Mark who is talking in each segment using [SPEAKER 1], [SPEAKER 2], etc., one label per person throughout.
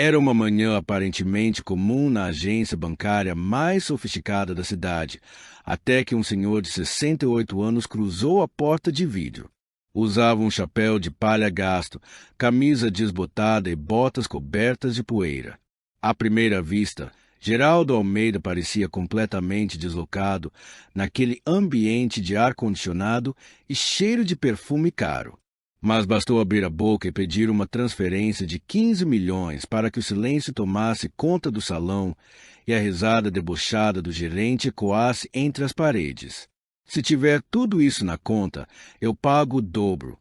[SPEAKER 1] Era uma manhã aparentemente comum na agência bancária mais sofisticada da cidade, até que um senhor de 68 anos cruzou a porta de vidro. Usava um chapéu de palha gasto, camisa desbotada e botas cobertas de poeira. À primeira vista, Geraldo Almeida parecia completamente deslocado naquele ambiente de ar-condicionado e cheiro de perfume caro. Mas bastou abrir a boca e pedir uma transferência de 15 milhões para que o silêncio tomasse conta do salão e a risada debochada do gerente ecoasse entre as paredes. Se tiver tudo isso na conta, eu pago o dobro,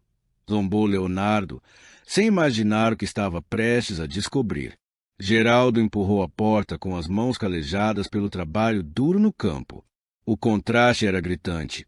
[SPEAKER 1] zombou Leonardo, sem imaginar o que estava prestes a descobrir. Geraldo empurrou a porta com as mãos calejadas pelo trabalho duro no campo. O contraste era gritante.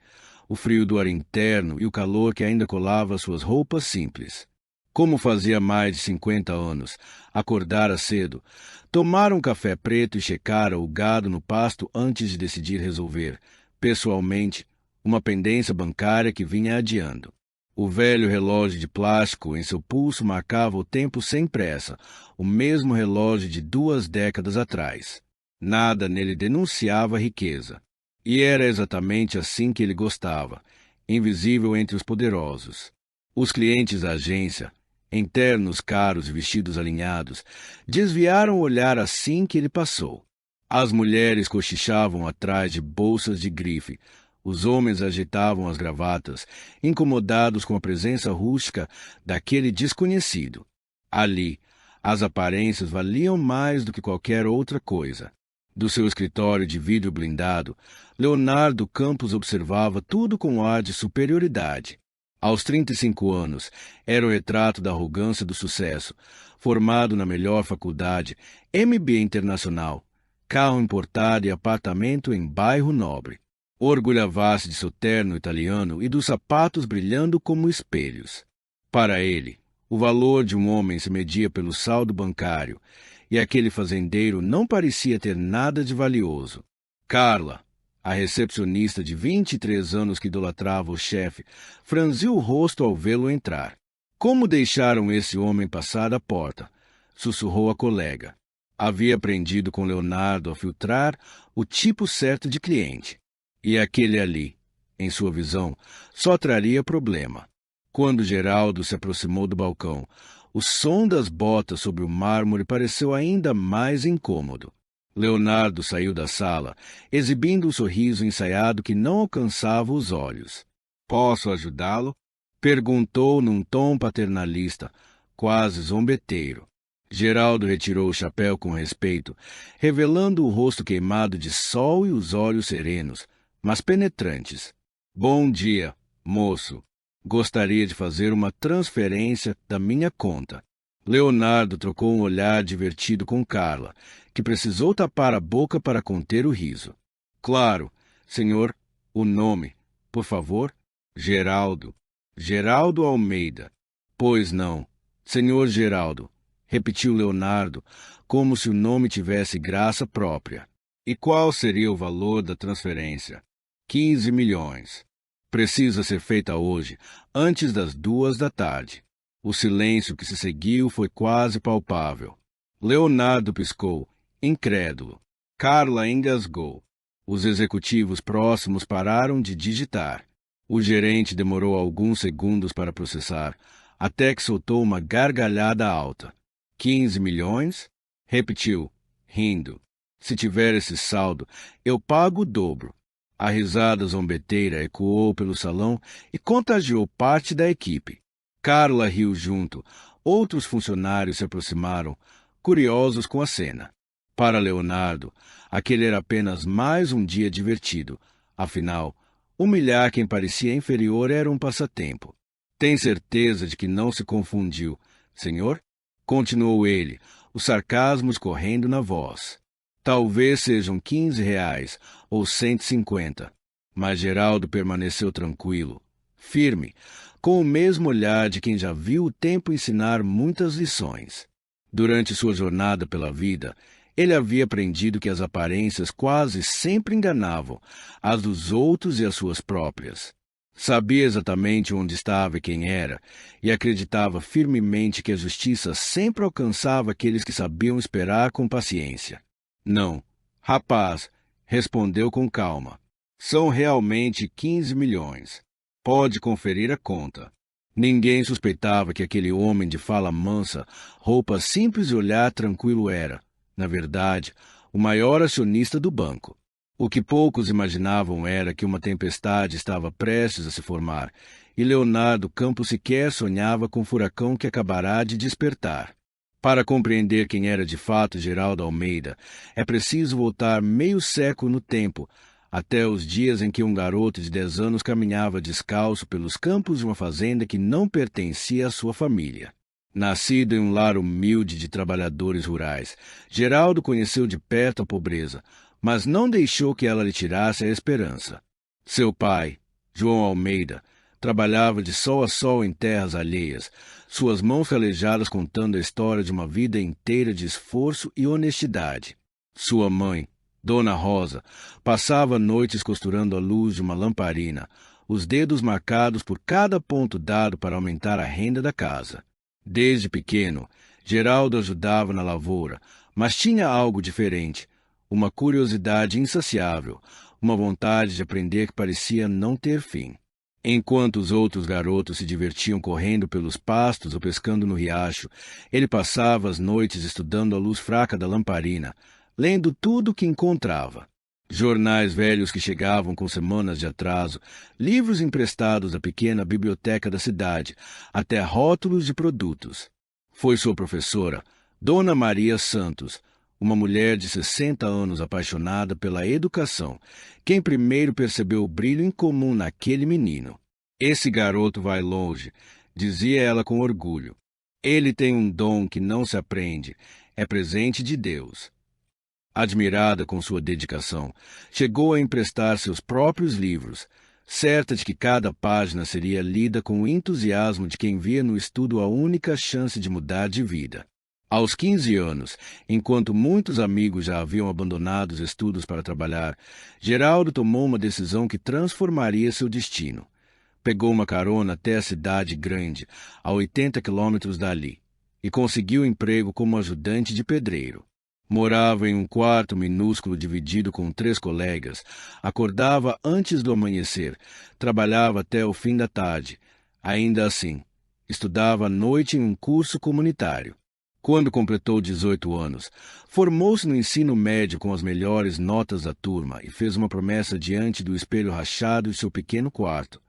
[SPEAKER 1] O frio do ar interno e o calor que ainda colava suas roupas simples. Como fazia mais de 50 anos, acordara cedo, tomara um café preto e checara o gado no pasto antes de decidir resolver, pessoalmente, uma pendência bancária que vinha adiando. O velho relógio de plástico em seu pulso marcava o tempo sem pressa, o mesmo relógio de 2 décadas atrás. Nada nele denunciava riqueza. E era exatamente assim que ele gostava, invisível entre os poderosos. Os clientes da agência, em ternos caros e vestidos alinhados, desviaram o olhar assim que ele passou. As mulheres cochichavam atrás de bolsas de grife, os homens agitavam as gravatas, incomodados com a presença rústica daquele desconhecido. Ali, as aparências valiam mais do que qualquer outra coisa. Do seu escritório de vidro blindado, Leonardo Campos observava tudo com ar de superioridade. Aos 35 anos, era o retrato da arrogância do sucesso, formado na melhor faculdade, MBA internacional, carro importado e apartamento em bairro nobre. Orgulhava-se de seu terno italiano e dos sapatos brilhando como espelhos. Para ele, o valor de um homem se media pelo saldo bancário, e aquele fazendeiro não parecia ter nada de valioso. Carla, a recepcionista de 23 anos que idolatrava o chefe, franziu o rosto ao vê-lo entrar. Como deixaram esse homem passar a porta? Sussurrou a colega. Havia aprendido com Leonardo a filtrar o tipo certo de cliente. E aquele ali, em sua visão, só traria problema. Quando Geraldo se aproximou do balcão, o som das botas sobre o mármore pareceu ainda mais incômodo. Leonardo saiu da sala, exibindo um sorriso ensaiado que não alcançava os olhos. "Posso ajudá-lo?" perguntou num tom paternalista, quase zombeteiro. Geraldo retirou o chapéu com respeito, revelando o rosto queimado de sol e os olhos serenos, mas penetrantes. "Bom dia, moço. Gostaria de fazer uma transferência da minha conta." Leonardo trocou um olhar divertido com Carla, que precisou tapar a boca para conter o riso. "Claro, senhor, o nome, por favor?" "Geraldo. Geraldo Almeida." "Pois não, senhor Geraldo," repetiu Leonardo, como se o nome tivesse graça própria. "E qual seria o valor da transferência?" 15 milhões. Precisa ser feita hoje, antes das 2 da tarde. O silêncio que se seguiu foi quase palpável. Leonardo piscou, incrédulo. Carla engasgou. Os executivos próximos pararam de digitar. O gerente demorou alguns segundos para processar, até que soltou uma gargalhada alta. 15 milhões? Repetiu, rindo. "Se tiver esse saldo, eu pago o dobro." A risada zombeteira ecoou pelo salão e contagiou parte da equipe. Carla riu junto. Outros funcionários se aproximaram, curiosos com a cena. Para Leonardo, aquele era apenas mais um dia divertido. Afinal, humilhar quem parecia inferior era um passatempo. "Tem certeza de que não se confundiu, senhor?" continuou ele, o sarcasmo escorrendo na voz. "Talvez sejam 15 reais ou 150. Mas Geraldo permaneceu tranquilo, firme, com o mesmo olhar de quem já viu o tempo ensinar muitas lições. Durante sua jornada pela vida, ele havia aprendido que as aparências quase sempre enganavam, as dos outros e as suas próprias. Sabia exatamente onde estava e quem era, e acreditava firmemente que a justiça sempre alcançava aqueles que sabiam esperar com paciência. Não, rapaz, respondeu com calma. São realmente 15 milhões. Pode conferir a conta. Ninguém suspeitava que aquele homem de fala mansa, roupa simples e olhar tranquilo era, na verdade, o maior acionista do banco. O que poucos imaginavam era que uma tempestade estava prestes a se formar, e Leonardo Campos sequer sonhava com o furacão que acabará de despertar. Para compreender quem era de fato Geraldo Almeida, é preciso voltar meio século no tempo, até os dias em que um garoto de 10 anos caminhava descalço pelos campos de uma fazenda que não pertencia à sua família. Nascido em um lar humilde de trabalhadores rurais, Geraldo conheceu de perto a pobreza, mas não deixou que ela lhe tirasse a esperança. Seu pai, João Almeida, trabalhava de sol a sol em terras alheias, suas mãos calejadas contando a história de uma vida inteira de esforço e honestidade. Sua mãe, Dona Rosa, passava noites costurando a luz de uma lamparina, os dedos marcados por cada ponto dado para aumentar a renda da casa. Desde pequeno, Geraldo ajudava na lavoura, mas tinha algo diferente, uma curiosidade insaciável, uma vontade de aprender que parecia não ter fim. Enquanto os outros garotos se divertiam correndo pelos pastos ou pescando no riacho, ele passava as noites estudando a luz fraca da lamparina, lendo tudo o que encontrava. Jornais velhos que chegavam com semanas de atraso, livros emprestados da pequena biblioteca da cidade, até rótulos de produtos. Foi sua professora, Dona Maria Santos, uma mulher de 60 anos apaixonada pela educação, quem primeiro percebeu o brilho incomum naquele menino. Esse garoto vai longe, dizia ela com orgulho. Ele tem um dom que não se aprende, é presente de Deus. Admirada com sua dedicação, chegou a emprestar seus próprios livros, certa de que cada página seria lida com o entusiasmo de quem via no estudo a única chance de mudar de vida. Aos 15 anos, enquanto muitos amigos já haviam abandonado os estudos para trabalhar, Geraldo tomou uma decisão que transformaria seu destino. Pegou uma carona até a cidade grande, a 80 quilômetros dali, e conseguiu emprego como ajudante de pedreiro. Morava em um quarto minúsculo dividido com 3 colegas, acordava antes do amanhecer, trabalhava até o fim da tarde. Ainda assim, estudava à noite em um curso comunitário. Quando completou 18 anos, formou-se no ensino médio com as melhores notas da turma e fez uma promessa diante do espelho rachado de seu pequeno quarto.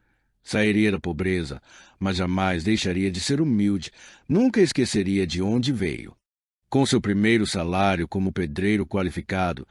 [SPEAKER 1] Sairia da pobreza, mas jamais deixaria de ser humilde, nunca esqueceria de onde veio. Com seu primeiro salário como pedreiro qualificado,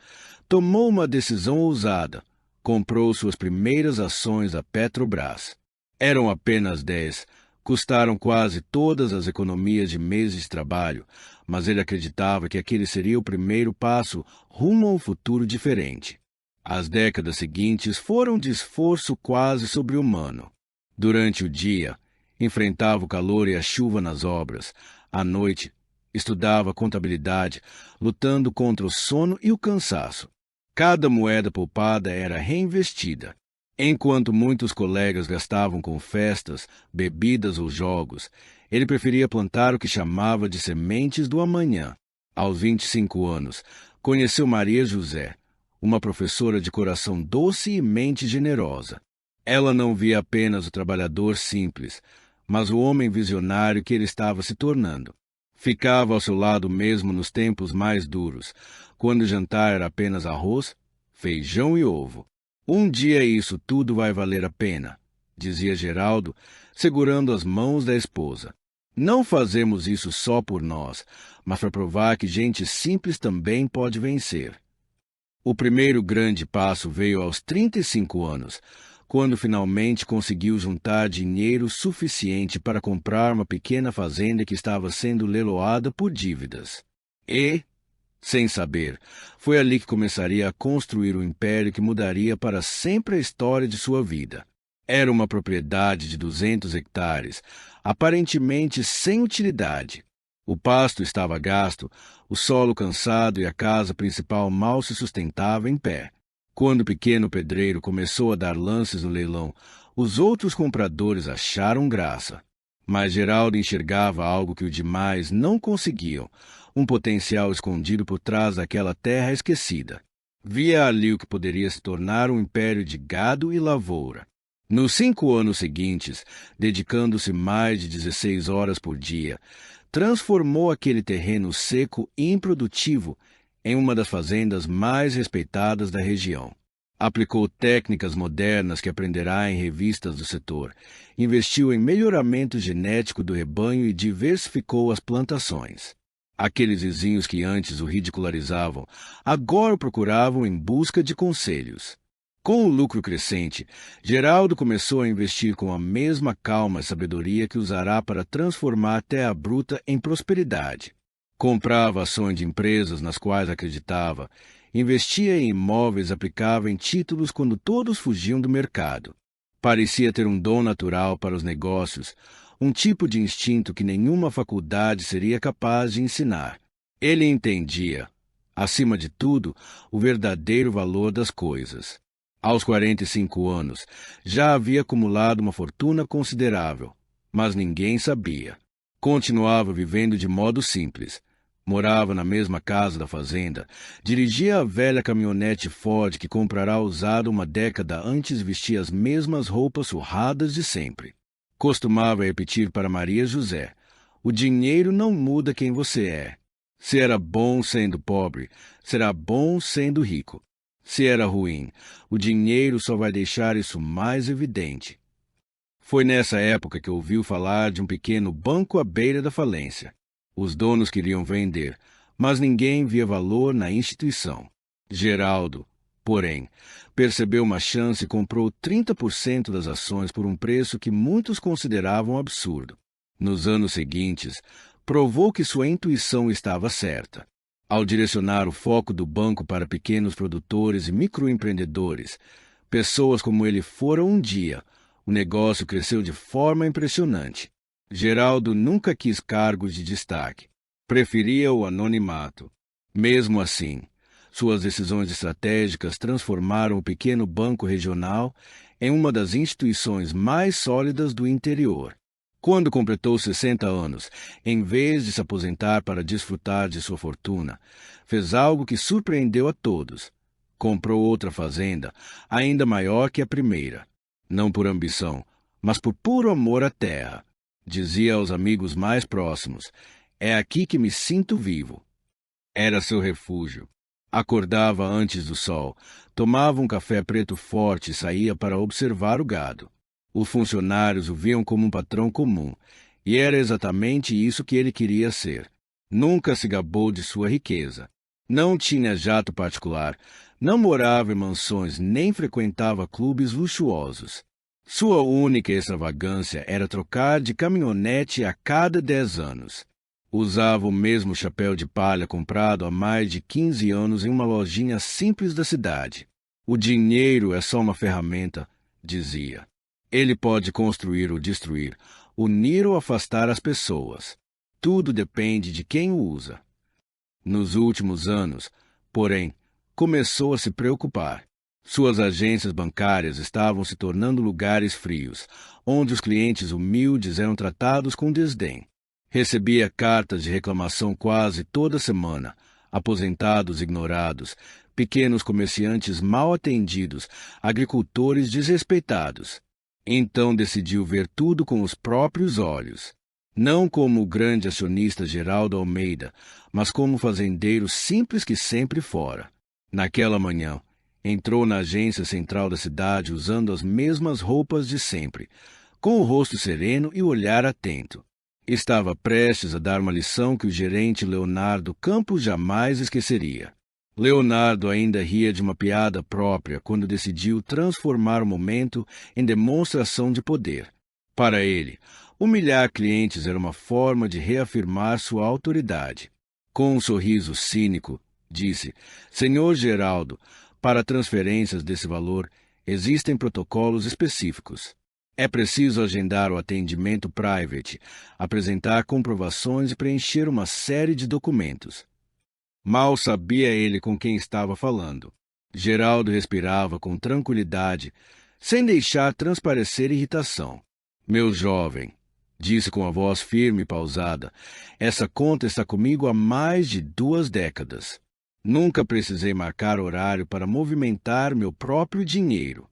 [SPEAKER 1] tomou uma decisão ousada. Comprou suas primeiras ações da Petrobras. Eram apenas 10, custaram quase todas as economias de meses de trabalho, mas ele acreditava que aquele seria o primeiro passo rumo a um futuro diferente. As décadas seguintes foram de esforço quase sobre-humano. Durante o dia, enfrentava o calor e a chuva nas obras. À noite, estudava contabilidade, lutando contra o sono e o cansaço. Cada moeda poupada era reinvestida. Enquanto muitos colegas gastavam com festas, bebidas ou jogos, ele preferia plantar o que chamava de sementes do amanhã. Aos 25 anos, conheceu Maria José, uma professora de coração doce e mente generosa. Ela não via apenas o trabalhador simples, mas o homem visionário que ele estava se tornando. Ficava ao seu lado mesmo nos tempos mais duros, quando o jantar era apenas arroz, feijão e ovo. Um dia isso tudo vai valer a pena, dizia Geraldo, segurando as mãos da esposa. Não fazemos isso só por nós, mas para provar que gente simples também pode vencer. O primeiro grande passo veio aos 35 anos, quando finalmente conseguiu juntar dinheiro suficiente para comprar uma pequena fazenda que estava sendo leiloada por dívidas. E, sem saber, foi ali que começaria a construir o império que mudaria para sempre a história de sua vida. Era uma propriedade de 200 hectares, aparentemente sem utilidade. O pasto estava gasto, o solo cansado e a casa principal mal se sustentava em pé. Quando o pequeno pedreiro começou a dar lances no leilão, os outros compradores acharam graça. Mas Geraldo enxergava algo que os demais não conseguiam, um potencial escondido por trás daquela terra esquecida. Via ali o que poderia se tornar um império de gado e lavoura. Nos 5 anos seguintes, dedicando-se mais de 16 horas por dia, transformou aquele terreno seco e improdutivo em uma das fazendas mais respeitadas da região. Aplicou técnicas modernas que aprenderá em revistas do setor, investiu em melhoramento genético do rebanho e diversificou as plantações. Aqueles vizinhos que antes o ridicularizavam, agora o procuravam em busca de conselhos. Com o lucro crescente, Geraldo começou a investir com a mesma calma e sabedoria que usará para transformar a terra bruta em prosperidade. Comprava ações de empresas nas quais acreditava, investia em imóveis e aplicava em títulos quando todos fugiam do mercado. Parecia ter um dom natural para os negócios, um tipo de instinto que nenhuma faculdade seria capaz de ensinar. Ele entendia, acima de tudo, o verdadeiro valor das coisas. Aos 45 anos, já havia acumulado uma fortuna considerável, mas ninguém sabia. Continuava vivendo de modo simples. Morava na mesma casa da fazenda, dirigia a velha caminhonete Ford que comprará usada uma década antes vestia as mesmas roupas surradas de sempre. Costumava repetir para Maria José: o dinheiro não muda quem você é. Se era bom sendo pobre, será bom sendo rico. Se era ruim, o dinheiro só vai deixar isso mais evidente. Foi nessa época que ouviu falar de um pequeno banco à beira da falência. Os donos queriam vender, mas ninguém via valor na instituição. Geraldo, porém, percebeu uma chance e comprou 30% das ações por um preço que muitos consideravam absurdo. Nos anos seguintes, provou que sua intuição estava certa. Ao direcionar o foco do banco para pequenos produtores e microempreendedores, pessoas como ele fora um dia, o negócio cresceu de forma impressionante. Geraldo nunca quis cargos de destaque. Preferia o anonimato. Mesmo assim, suas decisões estratégicas transformaram o pequeno banco regional em uma das instituições mais sólidas do interior. Quando completou 60 anos, em vez de se aposentar para desfrutar de sua fortuna, fez algo que surpreendeu a todos. Comprou outra fazenda, ainda maior que a primeira. Não por ambição, mas por puro amor à terra. Dizia aos amigos mais próximos: é aqui que me sinto vivo. Era seu refúgio. Acordava antes do sol, tomava um café preto forte e saía para observar o gado. Os funcionários o viam como um patrão comum, e era exatamente isso que ele queria ser. Nunca se gabou de sua riqueza. Não tinha jato particular, não morava em mansões, nem frequentava clubes luxuosos. Sua única extravagância era trocar de caminhonete a cada 10 anos. Usava o mesmo chapéu de palha comprado há mais de 15 anos em uma lojinha simples da cidade. O dinheiro é só uma ferramenta, dizia. Ele pode construir ou destruir, unir ou afastar as pessoas. Tudo depende de quem o usa. Nos últimos anos, porém, começou a se preocupar. Suas agências bancárias estavam se tornando lugares frios, onde os clientes humildes eram tratados com desdém. Recebia cartas de reclamação quase toda semana, aposentados ignorados, pequenos comerciantes mal atendidos, agricultores desrespeitados. Então decidiu ver tudo com os próprios olhos. Não como o grande acionista Geraldo Almeida, mas como um fazendeiro simples que sempre fora. Naquela manhã, entrou na agência central da cidade usando as mesmas roupas de sempre, com o rosto sereno e o olhar atento. Estava prestes a dar uma lição que o gerente Leonardo Campos jamais esqueceria. Leonardo ainda ria de uma piada própria quando decidiu transformar o momento em demonstração de poder. Para ele, humilhar clientes era uma forma de reafirmar sua autoridade. Com um sorriso cínico, disse: Senhor Geraldo, para transferências desse valor, existem protocolos específicos. É preciso agendar o atendimento private, apresentar comprovações e preencher uma série de documentos. Mal sabia ele com quem estava falando. Geraldo respirava com tranquilidade, sem deixar transparecer irritação. Meu jovem, disse com a voz firme e pausada, essa conta está comigo há mais de 2 décadas. Nunca precisei marcar horário para movimentar meu próprio dinheiro.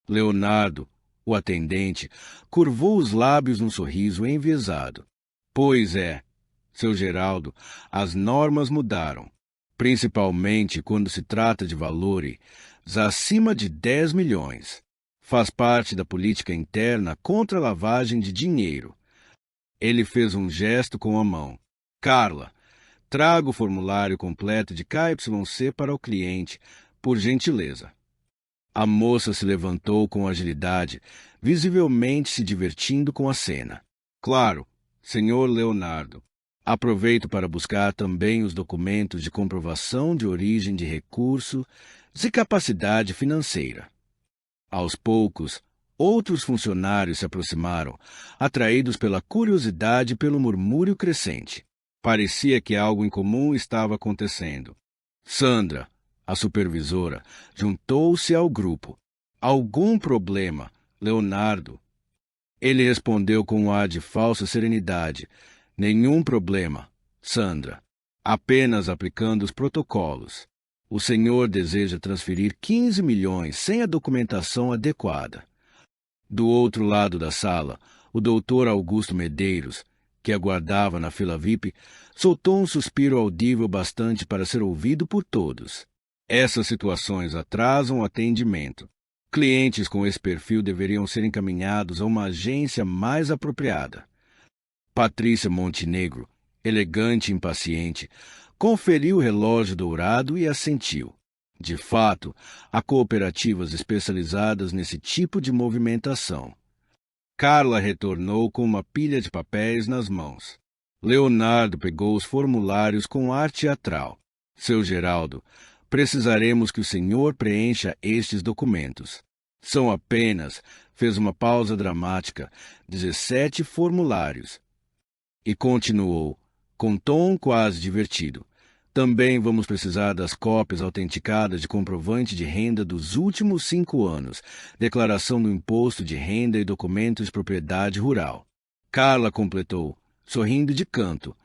[SPEAKER 1] Leonardo, o atendente, curvou os lábios num sorriso enviesado. Pois é, seu Geraldo, as normas mudaram, principalmente quando se trata de valores acima de 10 milhões. Faz parte da política interna contra a lavagem de dinheiro. Ele fez um gesto com a mão. Carla, traga o formulário completo de KYC para o cliente, por gentileza. A moça se levantou com agilidade, visivelmente se divertindo com a cena. Claro, senhor Leonardo. Aproveito para buscar também os documentos de comprovação de origem de recurso e capacidade financeira. Aos poucos, outros funcionários se aproximaram, atraídos pela curiosidade e pelo murmúrio crescente. Parecia que algo incomum estava acontecendo. Sandra, a supervisora, juntou-se ao grupo. Algum problema, Leonardo? Ele respondeu com um ar de falsa serenidade. Nenhum problema, Sandra. Apenas aplicando os protocolos. O senhor deseja transferir 15 milhões sem a documentação adequada. Do outro lado da sala, o doutor Augusto Medeiros, que aguardava na fila VIP, soltou um suspiro audível bastante para ser ouvido por todos. Essas situações atrasam o atendimento. Clientes com esse perfil deveriam ser encaminhados a uma agência mais apropriada. Patrícia Montenegro, elegante e impaciente, conferiu o relógio dourado e assentiu. De fato, há cooperativas especializadas nesse tipo de movimentação. Carla retornou com uma pilha de papéis nas mãos. Leonardo pegou os formulários com ar teatral. Seu Geraldo, precisaremos que o senhor preencha estes documentos. São apenas, fez uma pausa dramática, 17 formulários. E continuou, com tom quase divertido. Também vamos precisar das cópias autenticadas de comprovante de renda dos últimos 5 anos, declaração do imposto de renda e documentos de propriedade rural. Carla completou, sorrindo de canto.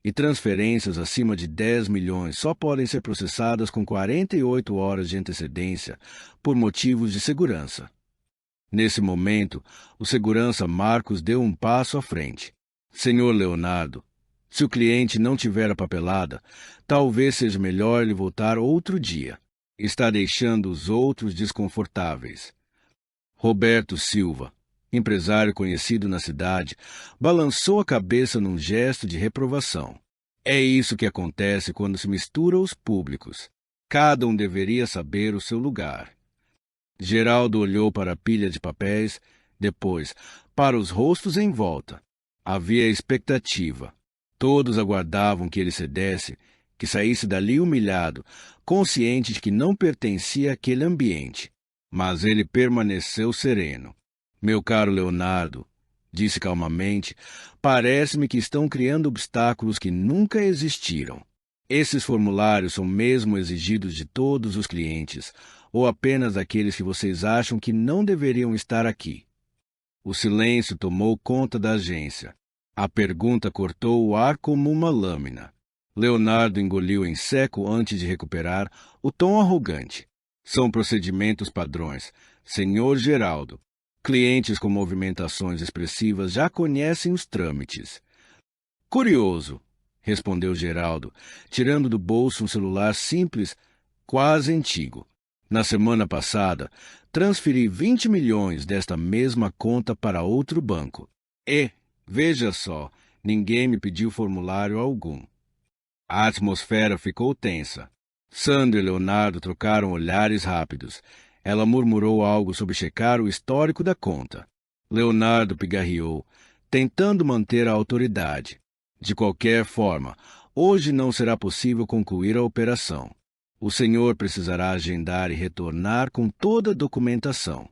[SPEAKER 1] E transferências acima de 10 milhões só podem ser processadas com 48 horas de antecedência por motivos de segurança. Nesse momento, o segurança Marcos deu um passo à frente. Senhor Leonardo, se o cliente não tiver a papelada, talvez seja melhor ele voltar outro dia. Está deixando os outros desconfortáveis. Roberto Silva, empresário conhecido na cidade, balançou a cabeça num gesto de reprovação. É isso que acontece quando se mistura os públicos. Cada um deveria saber o seu lugar. Geraldo olhou para a pilha de papéis, depois para os rostos em volta. Havia expectativa. Todos aguardavam que ele cedesse, que saísse dali humilhado, consciente de que não pertencia àquele ambiente. Mas ele permaneceu sereno. Meu caro Leonardo, disse calmamente, parece-me que estão criando obstáculos que nunca existiram. Esses formulários são mesmo exigidos de todos os clientes, ou apenas daqueles que vocês acham que não deveriam estar aqui? O silêncio tomou conta da agência. A pergunta cortou o ar como uma lâmina. Leonardo engoliu em seco antes de recuperar o tom arrogante. São procedimentos padrões, senhor Geraldo. Clientes com movimentações expressivas já conhecem os trâmites. Curioso, respondeu Geraldo, tirando do bolso um celular simples, quase antigo. Na semana passada, transferi 20 milhões desta mesma conta para outro banco. Veja só, ninguém me pediu formulário algum. A atmosfera ficou tensa. Sandra e Leonardo trocaram olhares rápidos. Ela murmurou algo sobre checar o histórico da conta. Leonardo pigarreou, tentando manter a autoridade. De qualquer forma, hoje não será possível concluir a operação. O senhor precisará agendar e retornar com toda a documentação.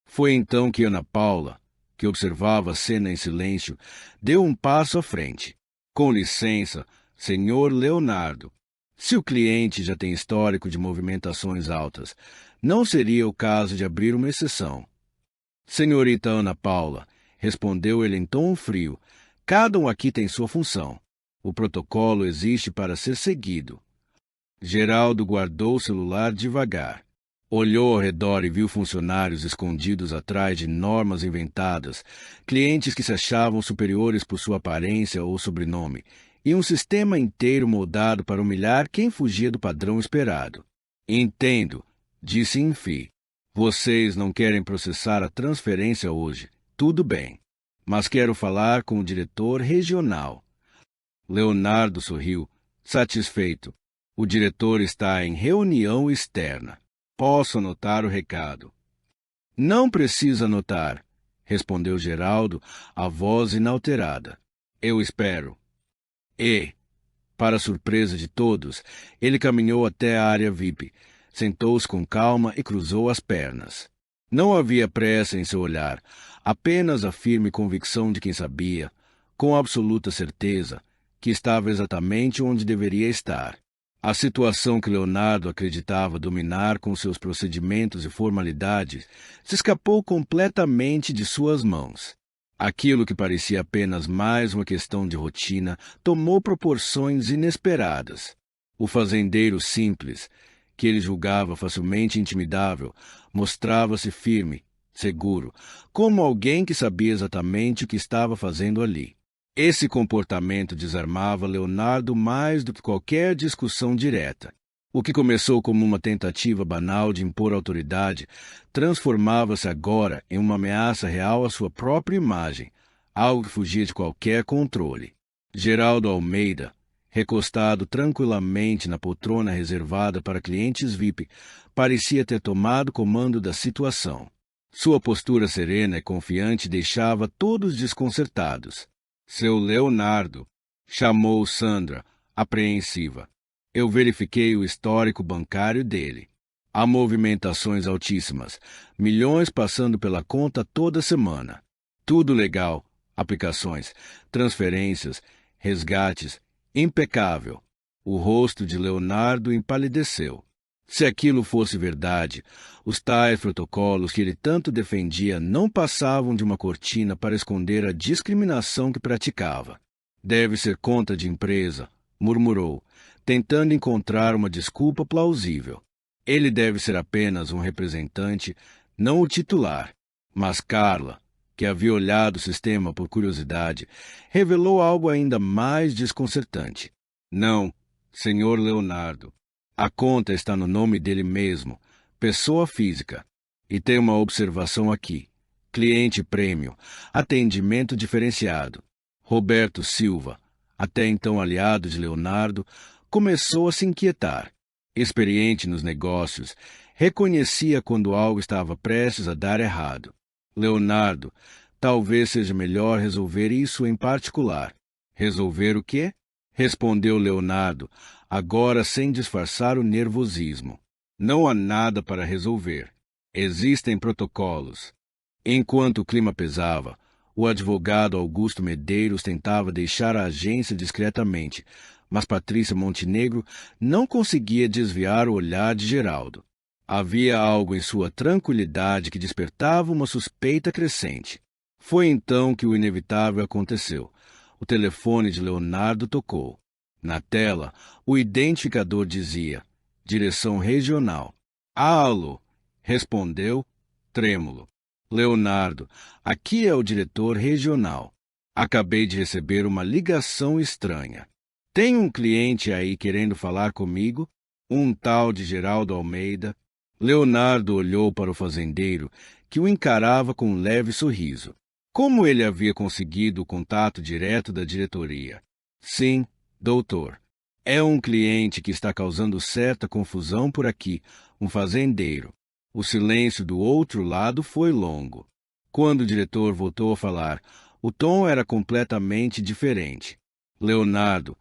[SPEAKER 1] Foi então que Ana Paula, que observava a cena em silêncio, deu um passo à frente. Com licença, senhor Leonardo. Se o cliente já tem histórico de movimentações altas, não seria o caso de abrir uma exceção. Senhorita Ana Paula, respondeu ele em tom frio, cada um aqui tem sua função. O protocolo existe para ser seguido. Geraldo guardou o celular devagar. Olhou ao redor e viu funcionários escondidos atrás de normas inventadas, clientes que se achavam superiores por sua aparência ou sobrenome, e um sistema inteiro moldado para humilhar quem fugia do padrão esperado. Entendo, disse enfim. Vocês não querem processar a transferência hoje. Tudo bem. Mas quero falar com o diretor regional. Leonardo sorriu, satisfeito. O diretor está em reunião externa. Posso anotar o recado? Não precisa anotar, respondeu Geraldo, a voz inalterada. Eu espero. E, para surpresa de todos, ele caminhou até a área VIP, sentou-se com calma e cruzou as pernas. Não havia pressa em seu olhar, apenas a firme convicção de quem sabia, com absoluta certeza, que estava exatamente onde deveria estar. A situação que Leonardo acreditava dominar com seus procedimentos e formalidades se escapou completamente de suas mãos. Aquilo que parecia apenas mais uma questão de rotina tomou proporções inesperadas. O fazendeiro simples, que ele julgava facilmente intimidável, mostrava-se firme, seguro, como alguém que sabia exatamente o que estava fazendo ali. Esse comportamento desarmava Leonardo mais do que qualquer discussão direta. O que começou como uma tentativa banal de impor autoridade transformava-se agora em uma ameaça real à sua própria imagem, algo que fugia de qualquer controle. Geraldo Almeida, recostado tranquilamente na poltrona reservada para clientes VIP, parecia ter tomado comando da situação. Sua postura serena e confiante deixava todos desconcertados. Seu Leonardo, chamou Sandra, apreensiva. Eu verifiquei o histórico bancário dele. Há movimentações altíssimas, milhões passando pela conta toda semana. Tudo legal, aplicações, transferências, resgates, impecável. O rosto de Leonardo empalideceu. Se aquilo fosse verdade, os tais protocolos que ele tanto defendia não passavam de uma cortina para esconder a discriminação que praticava. Deve ser conta de empresa, murmurou, tentando encontrar uma desculpa plausível. Ele deve ser apenas um representante, não o titular. Mas Carla, que havia olhado o sistema por curiosidade, revelou algo ainda mais desconcertante. Não, senhor Leonardo. A conta está no nome dele mesmo, pessoa física. E tem uma observação aqui. Cliente prêmio, atendimento diferenciado. Roberto Silva, até então aliado de Leonardo, começou a se inquietar. Experiente nos negócios, reconhecia quando algo estava prestes a dar errado. Leonardo, talvez seja melhor resolver isso em particular. Resolver o quê? Respondeu Leonardo, agora sem disfarçar o nervosismo. Não há nada para resolver. Existem protocolos. Enquanto o clima pesava, o advogado Augusto Medeiros tentava deixar a agência discretamente, mas Patrícia Montenegro não conseguia desviar o olhar de Geraldo. Havia algo em sua tranquilidade que despertava uma suspeita crescente. Foi então que o inevitável aconteceu. O telefone de Leonardo tocou. Na tela, o identificador dizia: direção regional. Alô, respondeu, trêmulo. Leonardo, aqui é o diretor regional. Acabei de receber uma ligação estranha. Tem um cliente aí querendo falar comigo? Um tal de Geraldo Almeida. Leonardo olhou para o fazendeiro, que o encarava com um leve sorriso. Como ele havia conseguido o contato direto da diretoria? Sim, doutor. É um cliente que está causando certa confusão por aqui, um fazendeiro. O silêncio do outro lado foi longo. Quando o diretor voltou a falar, o tom era completamente diferente. Leonardo,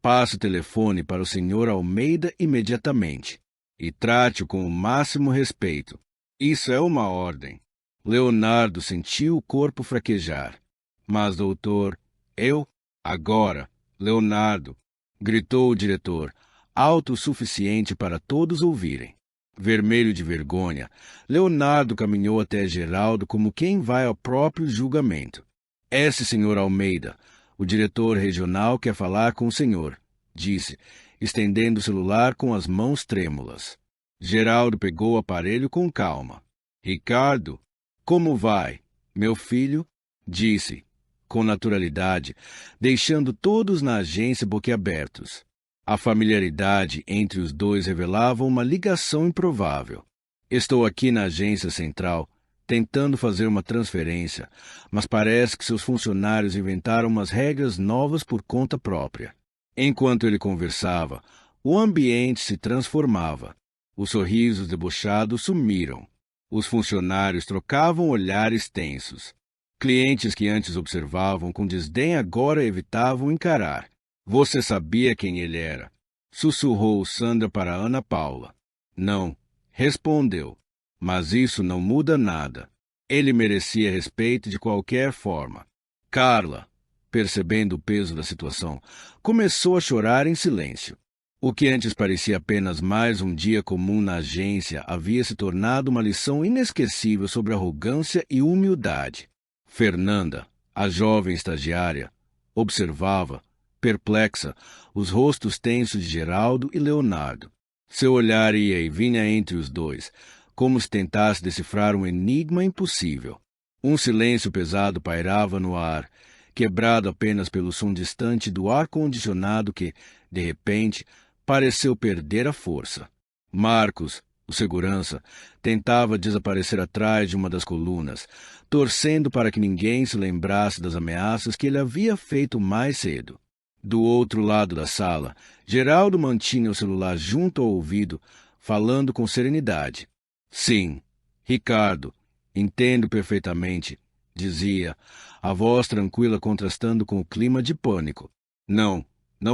[SPEAKER 1] passe o telefone para o senhor Almeida imediatamente e trate-o com o máximo respeito. Isso é uma ordem. Leonardo sentiu o corpo fraquejar. Mas, doutor, eu? Agora, Leonardo, gritou o diretor, alto o suficiente para todos ouvirem. Vermelho de vergonha, Leonardo caminhou até Geraldo como quem vai ao próprio julgamento. Esse senhor Almeida, o diretor regional, quer falar com o senhor, disse, estendendo o celular com as mãos trêmulas. Geraldo pegou o aparelho com calma. Ricardo, como vai, meu filho? Disse, com naturalidade, deixando todos na agência boquiabertos. A familiaridade entre os dois revelava uma ligação improvável. Estou aqui na agência central, tentando fazer uma transferência, mas parece que seus funcionários inventaram umas regras novas por conta própria. Enquanto ele conversava, o ambiente se transformava. Os sorrisos debochados sumiram. Os funcionários trocavam olhares tensos. Clientes que antes observavam com desdém agora evitavam encarar. Você sabia quem ele era? Sussurrou Sandra para Ana Paula. Não, respondeu. Mas isso não muda nada. Ele merecia respeito de qualquer forma. Carla, percebendo o peso da situação, começou a chorar em silêncio. O que antes parecia apenas mais um dia comum na agência havia se tornado uma lição inesquecível sobre arrogância e humildade. Fernanda, a jovem estagiária, observava, perplexa, os rostos tensos de Geraldo e Leonardo. Seu olhar ia e vinha entre os dois, como se tentasse decifrar um enigma impossível. Um silêncio pesado pairava no ar, quebrado apenas pelo som distante do ar-condicionado que, de repente, pareceu perder a força. Marcos, o segurança, tentava desaparecer atrás de uma das colunas, torcendo para que ninguém se lembrasse das ameaças que ele havia feito mais cedo. Do outro lado da sala, Geraldo mantinha o celular junto ao ouvido, falando com serenidade. Sim, Ricardo, entendo perfeitamente, dizia, a voz tranquila contrastando com o clima de pânico. Não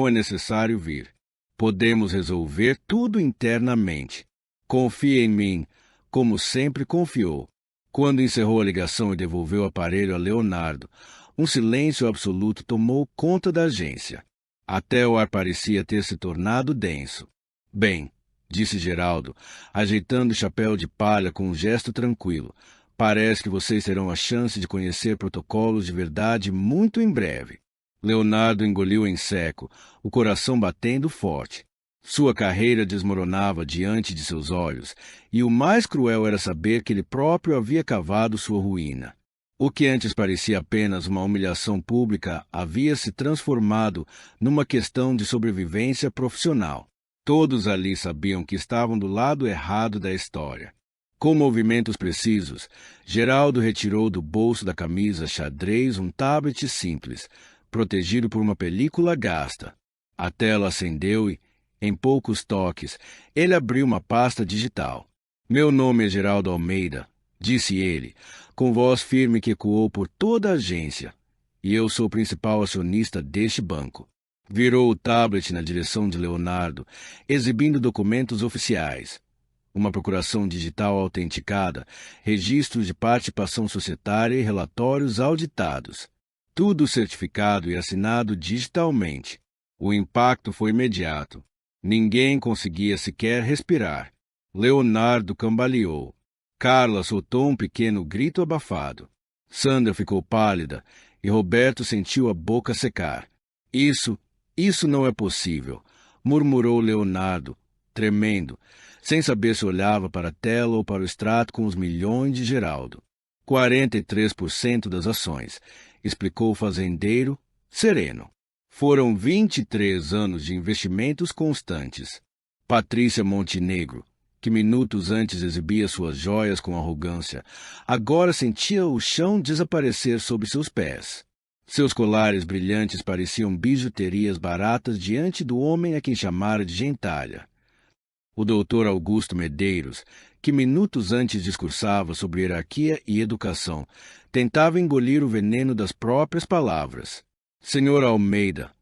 [SPEAKER 1] é necessário vir. Podemos resolver tudo internamente. Confie em mim, como sempre confiou. Quando encerrou a ligação e devolveu o aparelho a Leonardo, um silêncio absoluto tomou conta da agência. Até o ar parecia ter se tornado denso. Bem, disse Geraldo, ajeitando o chapéu de palha com um gesto tranquilo, parece que vocês terão a chance de conhecer protocolos de verdade muito em breve. Leonardo engoliu em seco, o coração batendo forte. Sua carreira desmoronava diante de seus olhos, e o mais cruel era saber que ele próprio havia cavado sua ruína. O que antes parecia apenas uma humilhação pública havia se transformado numa questão de sobrevivência profissional. Todos ali sabiam que estavam do lado errado da história. Com movimentos precisos, Geraldo retirou do bolso da camisa xadrez um tablet simples, protegido por uma película gasta. A tela acendeu e, em poucos toques, ele abriu uma pasta digital. Meu nome é Geraldo Almeida, disse ele, com voz firme que ecoou por toda a agência, e eu sou o principal acionista deste banco. Virou o tablet na direção de Leonardo, exibindo documentos oficiais. Uma procuração digital autenticada, registros de participação societária e relatórios auditados. Tudo certificado e assinado digitalmente. O impacto foi imediato. Ninguém conseguia sequer respirar. Leonardo cambaleou. Carla soltou um pequeno grito abafado. Sandra ficou pálida e Roberto sentiu a boca secar. Isso não é possível, murmurou Leonardo, tremendo, sem saber se olhava para a tela ou para o extrato com os milhões de Geraldo. 43% das ações, explicou o fazendeiro, sereno. Foram 23 anos de investimentos constantes. Patrícia Montenegro, que minutos antes exibia suas joias com arrogância, agora sentia o chão desaparecer sob seus pés. Seus colares brilhantes pareciam bijuterias baratas diante do homem a quem chamara de gentalha. O doutor Augusto Medeiros, que minutos antes discursava sobre hierarquia e educação, tentava engolir o veneno das próprias palavras. Senhor Almeida,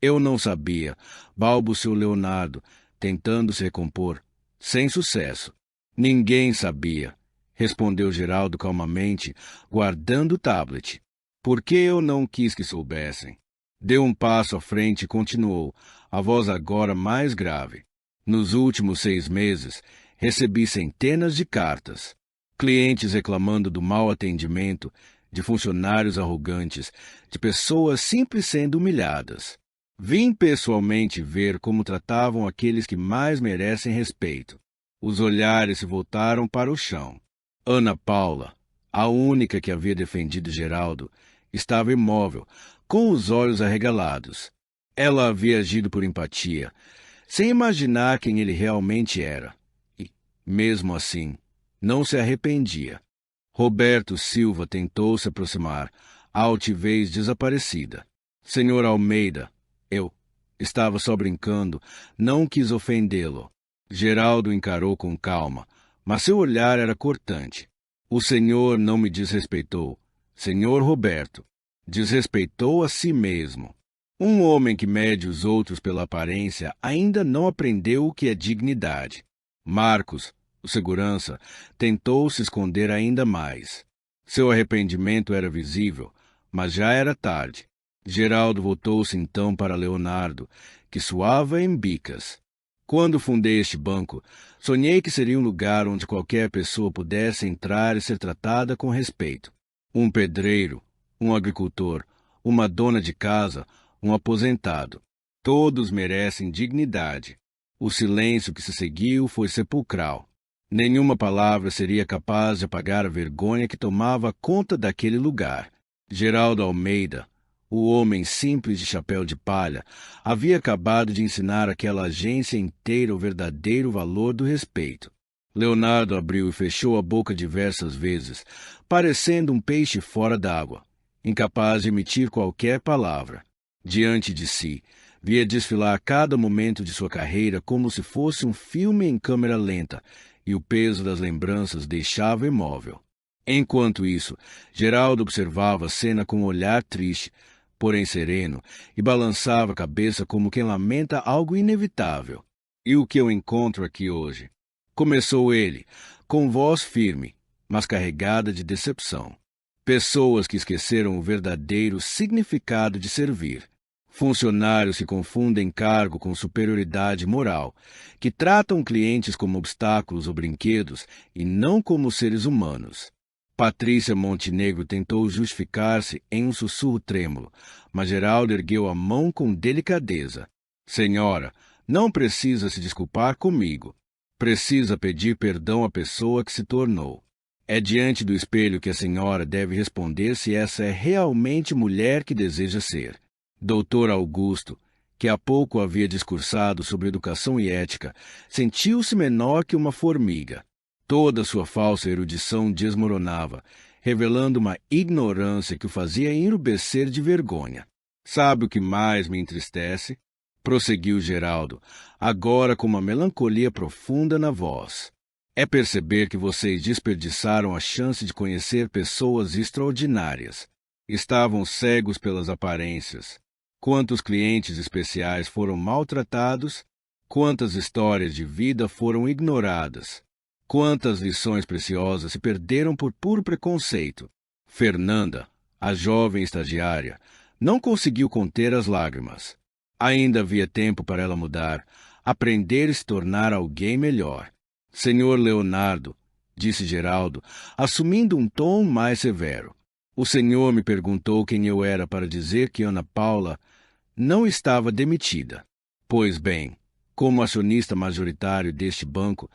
[SPEAKER 1] eu não sabia, balbuciou Leonardo, tentando se recompor, sem sucesso. Ninguém sabia, respondeu Geraldo calmamente, guardando o tablet. Por que eu não quis que soubessem? Deu um passo à frente e continuou, a voz agora mais grave. Nos últimos 6 meses, recebi centenas de cartas. Clientes reclamando do mau atendimento, de funcionários arrogantes, de pessoas simples sendo humilhadas. Vim pessoalmente ver como tratavam aqueles que mais merecem respeito. Os olhares se voltaram para o chão. Ana Paula, a única que havia defendido Geraldo, estava imóvel, com os olhos arregalados. Ela havia agido por empatia, sem imaginar quem ele realmente era. E, mesmo assim, não se arrependia. Roberto Silva tentou se aproximar, a altivez desaparecida. Senhor Almeida, eu estava só brincando, não quis ofendê-lo. Geraldo encarou com calma, mas seu olhar era cortante. O senhor não me desrespeitou. Senhor Roberto, desrespeitou a si mesmo. Um homem que mede os outros pela aparência ainda não aprendeu o que é dignidade. Marcos, o segurança, tentou se esconder ainda mais. Seu arrependimento era visível, mas já era tarde. Geraldo voltou-se então para Leonardo, que suava em bicas. Quando fundei este banco, sonhei que seria um lugar onde qualquer pessoa pudesse entrar e ser tratada com respeito. Um pedreiro, um agricultor, uma dona de casa, um aposentado. Todos merecem dignidade. O silêncio que se seguiu foi sepulcral. Nenhuma palavra seria capaz de apagar a vergonha que tomava conta daquele lugar. Geraldo Almeida, o homem simples de chapéu de palha, havia acabado de ensinar àquela agência inteira o verdadeiro valor do respeito. Leonardo abriu e fechou a boca diversas vezes, parecendo um peixe fora d'água, incapaz de emitir qualquer palavra. Diante de si, via desfilar cada momento de sua carreira como se fosse um filme em câmera lenta, e o peso das lembranças deixava imóvel. Enquanto isso, Geraldo observava a cena com um olhar triste, porém sereno, e balançava a cabeça como quem lamenta algo inevitável. E o que eu encontro aqui hoje? Começou ele, com voz firme, mas carregada de decepção. Pessoas que esqueceram o verdadeiro significado de servir. Funcionários que confundem cargo com superioridade moral, que tratam clientes como obstáculos ou brinquedos e não como seres humanos. Patrícia Montenegro tentou justificar-se em um sussurro trêmulo, mas Geraldo ergueu a mão com delicadeza. Senhora, não precisa se desculpar comigo. Precisa pedir perdão à pessoa que se tornou. É diante do espelho que a senhora deve responder se essa é realmente mulher que deseja ser. Doutor Augusto, que há pouco havia discursado sobre educação e ética, sentiu-se menor que uma formiga. Toda sua falsa erudição desmoronava, revelando uma ignorância que o fazia enrubescer de vergonha. Sabe o que mais me entristece? Prosseguiu Geraldo, agora com uma melancolia profunda na voz. É perceber que vocês desperdiçaram a chance de conhecer pessoas extraordinárias. Estavam cegos pelas aparências. Quantos clientes especiais foram maltratados, quantas histórias de vida foram ignoradas, quantas lições preciosas se perderam por puro preconceito. Fernanda, a jovem estagiária, não conseguiu conter as lágrimas. Ainda havia tempo para ela mudar, aprender e se tornar alguém melhor. Senhor Leonardo, disse Geraldo, assumindo um tom mais severo. O senhor me perguntou quem eu era para dizer que Ana Paula não estava demitida. Pois bem, como acionista majoritário deste banco,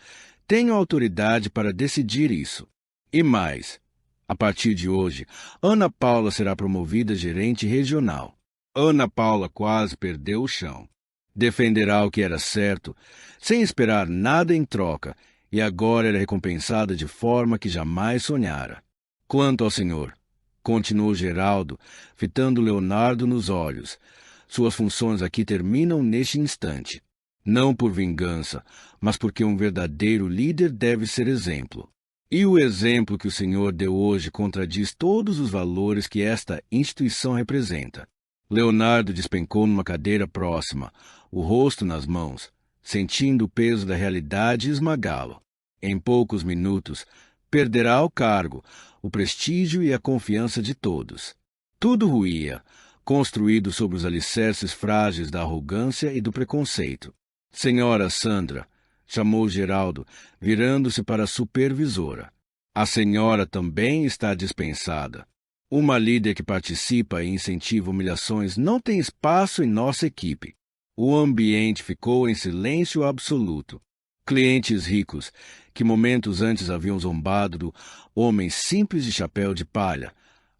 [SPEAKER 1] tenho autoridade para decidir isso. E mais, a partir de hoje, Ana Paula será promovida a gerente regional. Ana Paula quase perdeu o chão. Defenderá o que era certo, sem esperar nada em troca, e agora era recompensada de forma que jamais sonhara. Quanto ao senhor, continuou Geraldo, fitando Leonardo nos olhos, suas funções aqui terminam neste instante. Não por vingança, mas porque um verdadeiro líder deve ser exemplo. E o exemplo que o senhor deu hoje contradiz todos os valores que esta instituição representa. Leonardo despencou numa cadeira próxima, o rosto nas mãos, sentindo o peso da realidade esmagá-lo. Em poucos minutos, perderá o cargo, o prestígio e a confiança de todos. Tudo ruía, construído sobre os alicerces frágeis da arrogância e do preconceito. Senhora Sandra, chamou Geraldo, virando-se para a supervisora. A senhora também está dispensada. Uma líder que participa e incentiva humilhações não tem espaço em nossa equipe. O ambiente ficou em silêncio absoluto. Clientes ricos, que momentos antes haviam zombado do homem simples de chapéu de palha,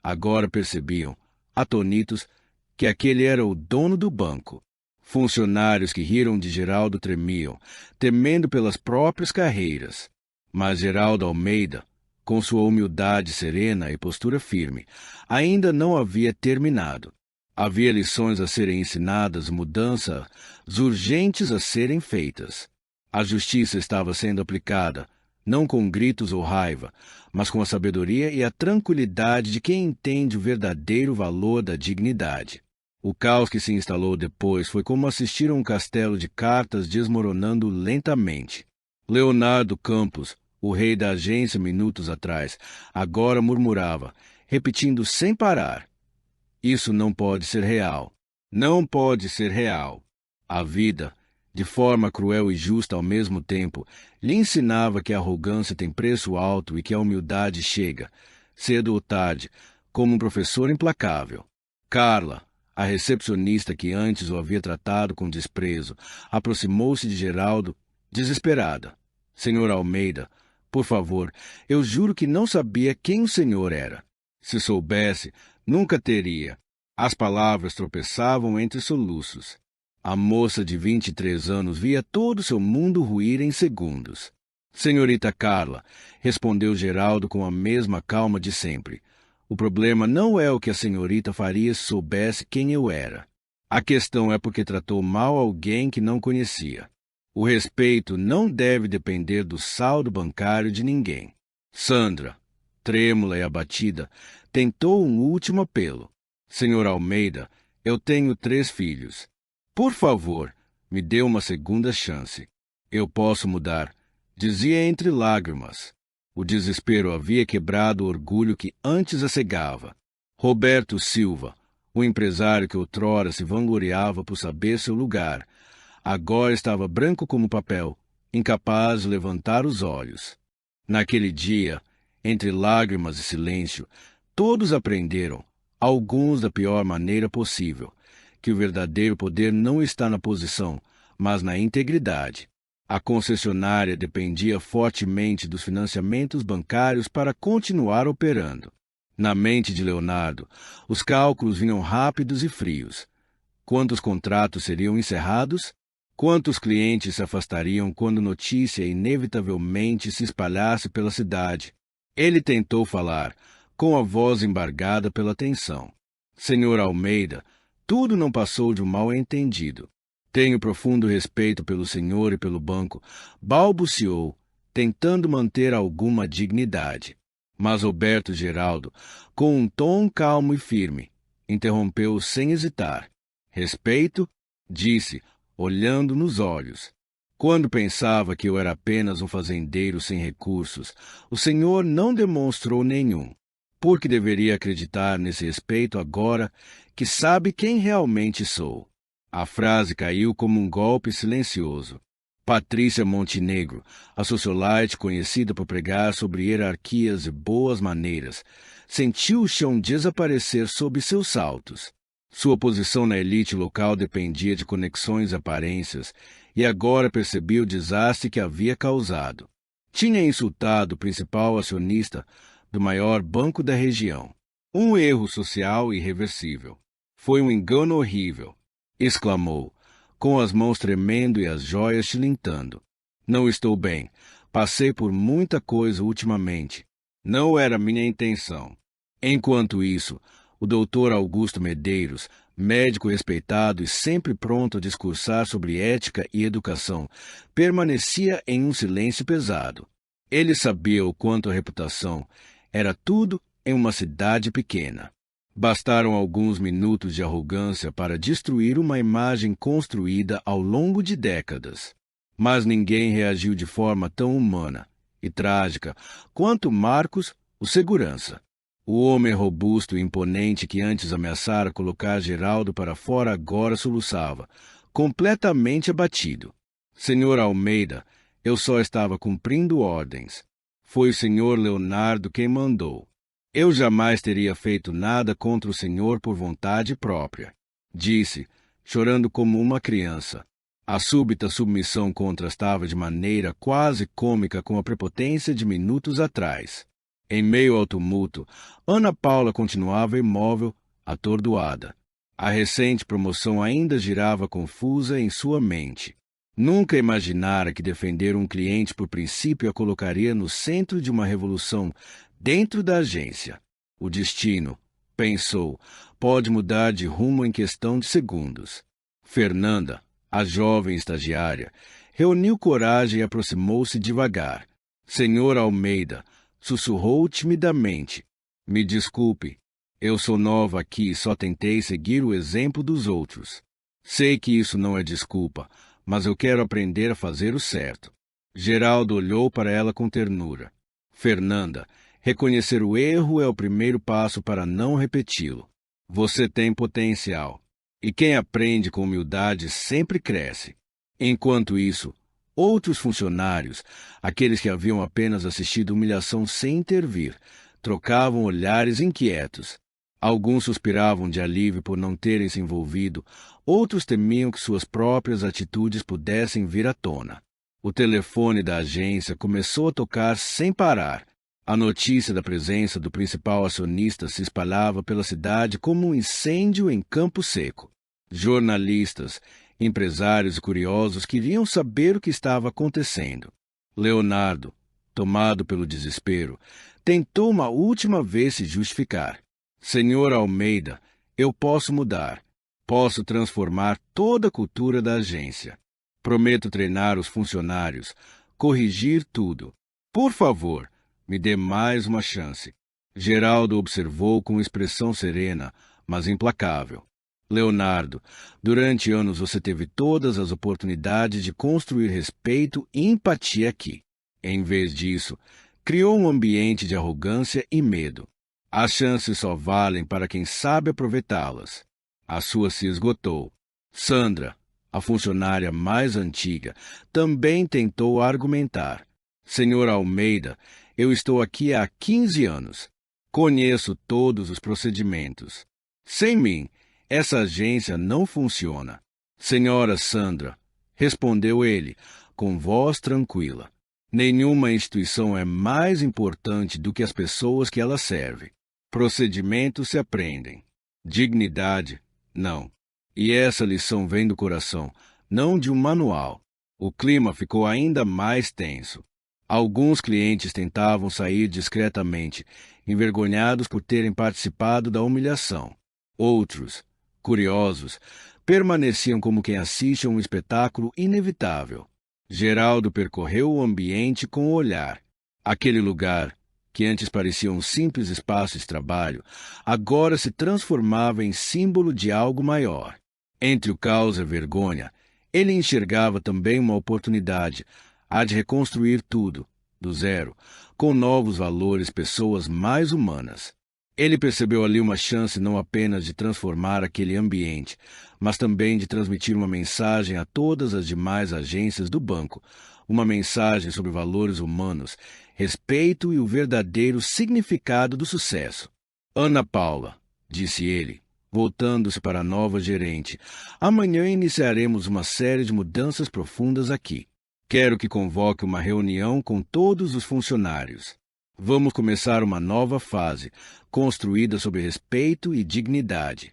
[SPEAKER 1] agora percebiam, atônitos, que aquele era o dono do banco. Funcionários que riram de Geraldo tremiam, temendo pelas próprias carreiras. Mas Geraldo Almeida, com sua humildade serena e postura firme, ainda não havia terminado. Havia lições a serem ensinadas, mudanças urgentes a serem feitas. A justiça estava sendo aplicada, não com gritos ou raiva, mas com a sabedoria e a tranquilidade de quem entende o verdadeiro valor da dignidade. O caos que se instalou depois foi como assistir a um castelo de cartas desmoronando lentamente. Leonardo Campos, o rei da agência minutos atrás, agora murmurava, repetindo sem parar: "Isso não pode ser real. Não pode ser real." A vida, de forma cruel e justa ao mesmo tempo, lhe ensinava que a arrogância tem preço alto e que a humildade chega, cedo ou tarde, como um professor implacável. Carla, a recepcionista que antes o havia tratado com desprezo, aproximou-se de Geraldo, desesperada. "Senhor Almeida, por favor, eu juro que não sabia quem o senhor era. Se soubesse, nunca teria." As palavras tropeçavam entre soluços. A moça de 23 anos via todo seu mundo ruir em segundos. "Senhorita Carla", respondeu Geraldo com a mesma calma de sempre, "o problema não é o que a senhorita faria se soubesse quem eu era. A questão é porque tratou mal alguém que não conhecia. O respeito não deve depender do saldo bancário de ninguém." Sandra, trêmula e abatida, tentou um último apelo. "Senhor Almeida, eu tenho 3 filhos. Por favor, me dê uma segunda chance. Eu posso mudar", dizia entre lágrimas. O desespero havia quebrado o orgulho que antes a cegava. Roberto Silva, o empresário que outrora se vangloriava por saber seu lugar, agora estava branco como papel, incapaz de levantar os olhos. Naquele dia, entre lágrimas e silêncio, todos aprenderam, alguns da pior maneira possível, que o verdadeiro poder não está na posição, mas na integridade. A concessionária dependia fortemente dos financiamentos bancários para continuar operando. Na mente de Leonardo, os cálculos vinham rápidos e frios. Quantos contratos seriam encerrados? Quantos clientes se afastariam quando notícia inevitavelmente se espalhasse pela cidade? Ele tentou falar, com a voz embargada pela tensão. "Senhor Almeida, tudo não passou de um mal-entendido. Tenho profundo respeito pelo senhor e pelo banco", balbuciou, tentando manter alguma dignidade. Mas Roberto Geraldo, com um tom calmo e firme, interrompeu sem hesitar. "Respeito?", disse, olhando nos olhos. "Quando pensava que eu era apenas um fazendeiro sem recursos, o senhor não demonstrou nenhum. Por que deveria acreditar nesse respeito agora que sabe quem realmente sou?" A frase caiu como um golpe silencioso. Patrícia Montenegro, a socialite conhecida por pregar sobre hierarquias e boas maneiras, sentiu o chão desaparecer sob seus saltos. Sua posição na elite local dependia de conexões e aparências, e agora percebia o desastre que havia causado. Tinha insultado o principal acionista do maior banco da região. Um erro social irreversível. "Foi um engano horrível", exclamou, com as mãos tremendo e as joias tilintando. "Não estou bem. Passei por muita coisa ultimamente. Não era minha intenção." Enquanto isso, o doutor Augusto Medeiros, médico respeitado e sempre pronto a discursar sobre ética e educação, permanecia em um silêncio pesado. Ele sabia o quanto a reputação era tudo em uma cidade pequena. Bastaram alguns minutos de arrogância para destruir uma imagem construída ao longo de décadas. Mas ninguém reagiu de forma tão humana e trágica quanto Marcos, o segurança. O homem robusto e imponente que antes ameaçara colocar Geraldo para fora agora soluçava, completamente abatido. Senhor Almeida, eu só estava cumprindo ordens. Foi o senhor Leonardo quem mandou. Eu jamais teria feito nada contra o senhor por vontade própria. Disse, chorando como uma criança. A súbita submissão contrastava de maneira quase cômica com a prepotência de minutos atrás. Em meio ao tumulto, Ana Paula continuava imóvel, atordoada. A recente promoção ainda girava confusa em sua mente. Nunca imaginara que defender um cliente por princípio a colocaria no centro de uma revolução dentro da agência. O destino, pensou, pode mudar de rumo em questão de segundos. Fernanda, a jovem estagiária, reuniu coragem e aproximou-se devagar. Senhor Almeida, sussurrou timidamente. Me desculpe, eu sou nova aqui e só tentei seguir o exemplo dos outros. Sei que isso não é desculpa, mas eu quero aprender a fazer o certo. Geraldo olhou para ela com ternura. Fernanda, reconhecer o erro é o primeiro passo para não repeti-lo. Você tem potencial. E quem aprende com humildade sempre cresce. Enquanto isso, outros funcionários, aqueles que haviam apenas assistido humilhação sem intervir, trocavam olhares inquietos. Alguns suspiravam de alívio por não terem se envolvido, outros temiam que suas próprias atitudes pudessem vir à tona. O telefone da agência começou a tocar sem parar. A notícia da presença do principal acionista se espalhava pela cidade como um incêndio em campo seco. Jornalistas, empresários e curiosos queriam saber o que estava acontecendo. Leonardo, tomado pelo desespero, tentou uma última vez se justificar. Senhor Almeida, eu posso mudar. Posso transformar toda a cultura da agência. Prometo treinar os funcionários, corrigir tudo. Por favor, me dê mais uma chance. Geraldo observou com expressão serena, mas implacável. Leonardo, durante anos você teve todas as oportunidades de construir respeito e empatia aqui. Em vez disso, criou um ambiente de arrogância e medo. As chances só valem para quem sabe aproveitá-las. A sua se esgotou. Sandra, a funcionária mais antiga, também tentou argumentar. Senhor Almeida, eu estou aqui há 15 anos. Conheço todos os procedimentos. Sem mim, essa agência não funciona. Senhora Sandra, respondeu ele, com voz tranquila. Nenhuma instituição é mais importante do que as pessoas que ela serve. Procedimentos se aprendem. Dignidade, não. E essa lição vem do coração, não de um manual. O clima ficou ainda mais tenso. Alguns clientes tentavam sair discretamente, envergonhados por terem participado da humilhação. Outros, curiosos, permaneciam como quem assiste a um espetáculo inevitável. Geraldo percorreu o ambiente com o olhar. Aquele lugar, que antes parecia um simples espaço de trabalho, agora se transformava em símbolo de algo maior. Entre o caos e a vergonha, ele enxergava também uma oportunidade, a de reconstruir tudo, do zero, com novos valores, pessoas mais humanas. Ele percebeu ali uma chance não apenas de transformar aquele ambiente, mas também de transmitir uma mensagem a todas as demais agências do banco, uma mensagem sobre valores humanos, respeito e o verdadeiro significado do sucesso. Ana Paula, disse ele, voltando-se para a nova gerente, amanhã iniciaremos uma série de mudanças profundas aqui. Quero que convoque uma reunião com todos os funcionários. Vamos começar uma nova fase, construída sob respeito e dignidade.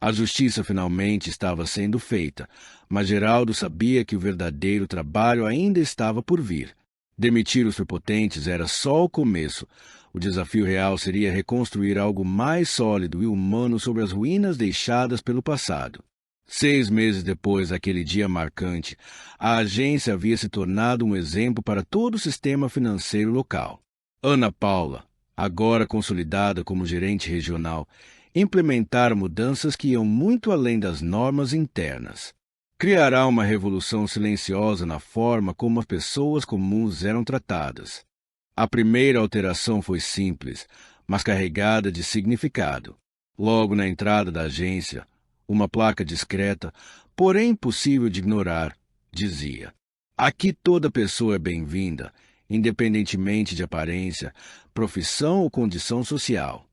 [SPEAKER 1] A justiça finalmente estava sendo feita, mas Geraldo sabia que o verdadeiro trabalho ainda estava por vir. Demitir os prepotentes era só o começo. O desafio real seria reconstruir algo mais sólido e humano sobre as ruínas deixadas pelo passado. 6 meses depois daquele dia marcante, a agência havia se tornado um exemplo para todo o sistema financeiro local. Ana Paula, agora consolidada como gerente regional, implementara mudanças que iam muito além das normas internas. Criará uma revolução silenciosa na forma como as pessoas comuns eram tratadas. A primeira alteração foi simples, mas carregada de significado. Logo na entrada da agência, uma placa discreta, porém impossível de ignorar, dizia: aqui toda pessoa é bem-vinda, independentemente de aparência, profissão ou condição social.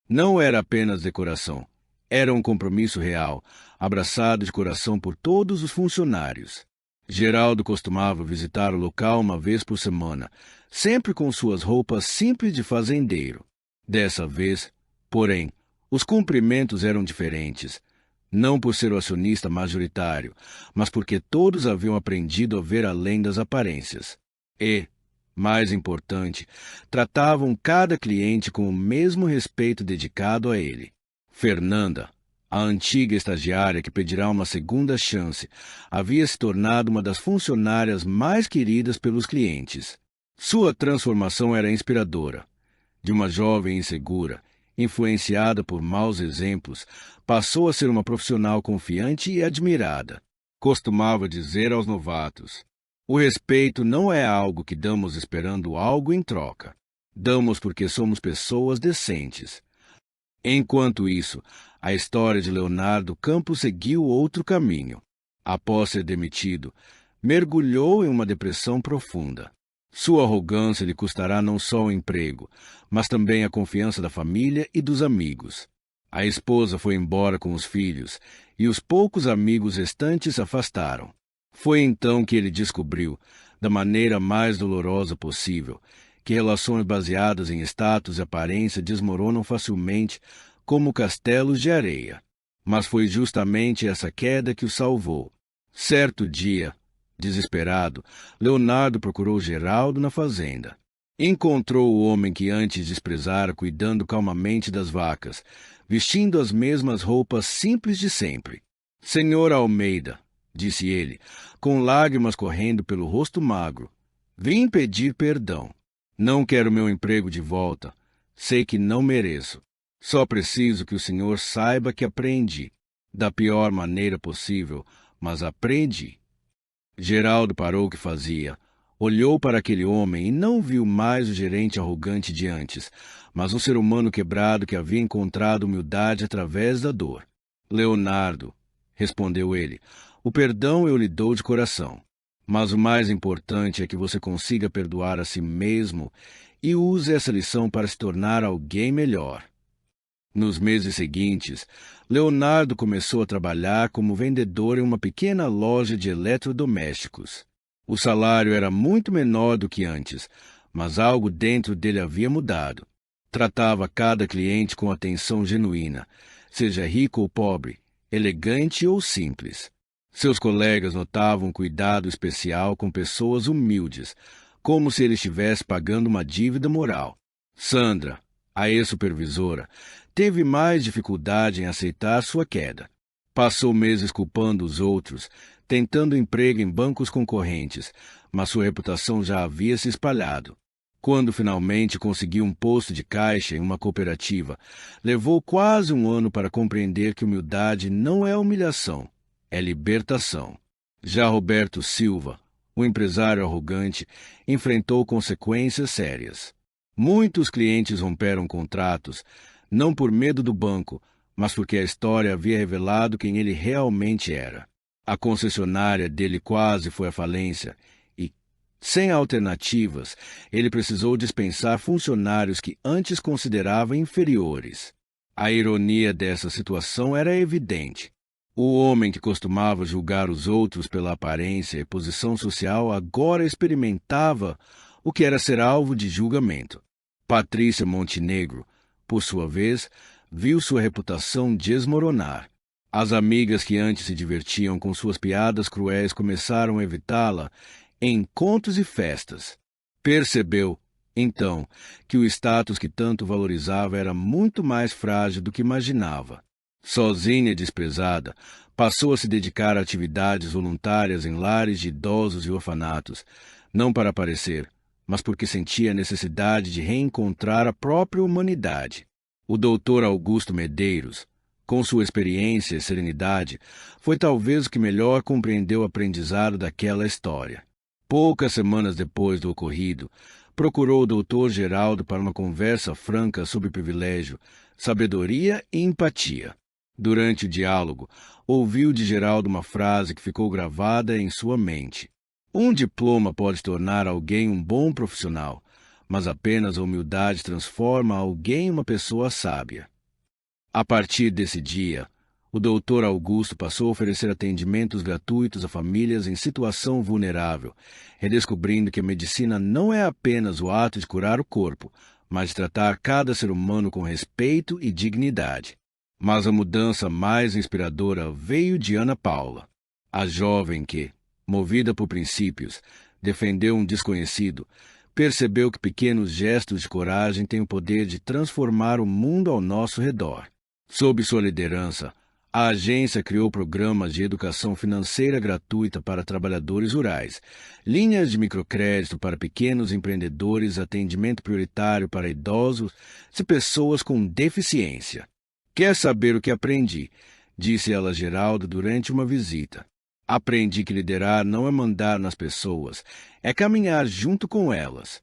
[SPEAKER 1] Não era apenas decoração, era um compromisso real, abraçado de coração por todos os funcionários. Geraldo costumava visitar o local uma vez por semana, sempre com suas roupas simples de fazendeiro. Dessa vez, porém, os cumprimentos eram diferentes, não por ser o acionista majoritário, mas porque todos haviam aprendido a ver além das aparências. E, mais importante, tratavam cada cliente com o mesmo respeito dedicado a ele. Fernanda, a antiga estagiária que pedirá uma segunda chance, havia se tornado uma das funcionárias mais queridas pelos clientes. Sua transformação era inspiradora. De uma jovem insegura, influenciada por maus exemplos, passou a ser uma profissional confiante e admirada. Costumava dizer aos novatos: o respeito não é algo que damos esperando algo em troca. Damos porque somos pessoas decentes. Enquanto isso, a história de Leonardo Campos seguiu outro caminho. Após ser demitido, mergulhou em uma depressão profunda. Sua arrogância lhe custará não só o emprego, mas também a confiança da família e dos amigos. A esposa foi embora com os filhos, e os poucos amigos restantes se afastaram. Foi então que ele descobriu, da maneira mais dolorosa possível, que relações baseadas em status e aparência desmoronam facilmente como castelos de areia. Mas foi justamente essa queda que o salvou. Certo dia, desesperado, Leonardo procurou Geraldo na fazenda. Encontrou o homem que antes desprezara cuidando calmamente das vacas, vestindo as mesmas roupas simples de sempre. — Senhor Almeida, disse ele, com lágrimas correndo pelo rosto magro, vim pedir perdão. Não quero meu emprego de volta. Sei que não mereço. Só preciso que o senhor saiba que aprendi. Da pior maneira possível, mas aprendi. Geraldo parou o que fazia. Olhou para aquele homem e não viu mais o gerente arrogante de antes, mas um ser humano quebrado que havia encontrado humildade através da dor. Leonardo, respondeu ele, o perdão eu lhe dou de coração. Mas o mais importante é que você consiga perdoar a si mesmo e use essa lição para se tornar alguém melhor. Nos meses seguintes, Leonardo começou a trabalhar como vendedor em uma pequena loja de eletrodomésticos. O salário era muito menor do que antes, mas algo dentro dele havia mudado. Tratava cada cliente com atenção genuína, seja rico ou pobre, elegante ou simples. Seus colegas notavam um cuidado especial com pessoas humildes, como se ele estivesse pagando uma dívida moral. Sandra, a ex-supervisora, teve mais dificuldade em aceitar sua queda. Passou meses culpando os outros, tentando emprego em bancos concorrentes, mas sua reputação já havia se espalhado. Quando finalmente conseguiu um posto de caixa em uma cooperativa, levou quase um ano para compreender que humildade não é humilhação, é libertação. Já Roberto Silva, o empresário arrogante, enfrentou consequências sérias. Muitos clientes romperam contratos, não por medo do banco, mas porque a história havia revelado quem ele realmente era. A concessionária dele quase foi à falência e, sem alternativas, ele precisou dispensar funcionários que antes considerava inferiores. A ironia dessa situação era evidente. O homem que costumava julgar os outros pela aparência e posição social agora experimentava o que era ser alvo de julgamento. Patrícia Montenegro, por sua vez, viu sua reputação desmoronar. As amigas que antes se divertiam com suas piadas cruéis começaram a evitá-la em encontros e festas. Percebeu, então, que o status que tanto valorizava era muito mais frágil do que imaginava. Sozinha e desprezada, passou a se dedicar a atividades voluntárias em lares de idosos e orfanatos, não para aparecer, mas porque sentia a necessidade de reencontrar a própria humanidade. O doutor Augusto Medeiros, com sua experiência e serenidade, foi talvez o que melhor compreendeu o aprendizado daquela história. Poucas semanas depois do ocorrido, procurou o Dr. Geraldo para uma conversa franca sobre privilégio, sabedoria e empatia. Durante o diálogo, ouviu de Geraldo uma frase que ficou gravada em sua mente. Um diploma pode tornar alguém um bom profissional, mas apenas a humildade transforma alguém em uma pessoa sábia. A partir desse dia, o Dr. Augusto passou a oferecer atendimentos gratuitos a famílias em situação vulnerável, redescobrindo que a medicina não é apenas o ato de curar o corpo, mas de tratar cada ser humano com respeito e dignidade. Mas a mudança mais inspiradora veio de Ana Paula, a jovem que, movida por princípios, defendeu um desconhecido, percebeu que pequenos gestos de coragem têm o poder de transformar o mundo ao nosso redor. Sob sua liderança, a agência criou programas de educação financeira gratuita para trabalhadores rurais, linhas de microcrédito para pequenos empreendedores, atendimento prioritário para idosos e pessoas com deficiência. Quer saber o que aprendi? Disse ela a Geraldo durante uma visita. Aprendi que liderar não é mandar nas pessoas, é caminhar junto com elas.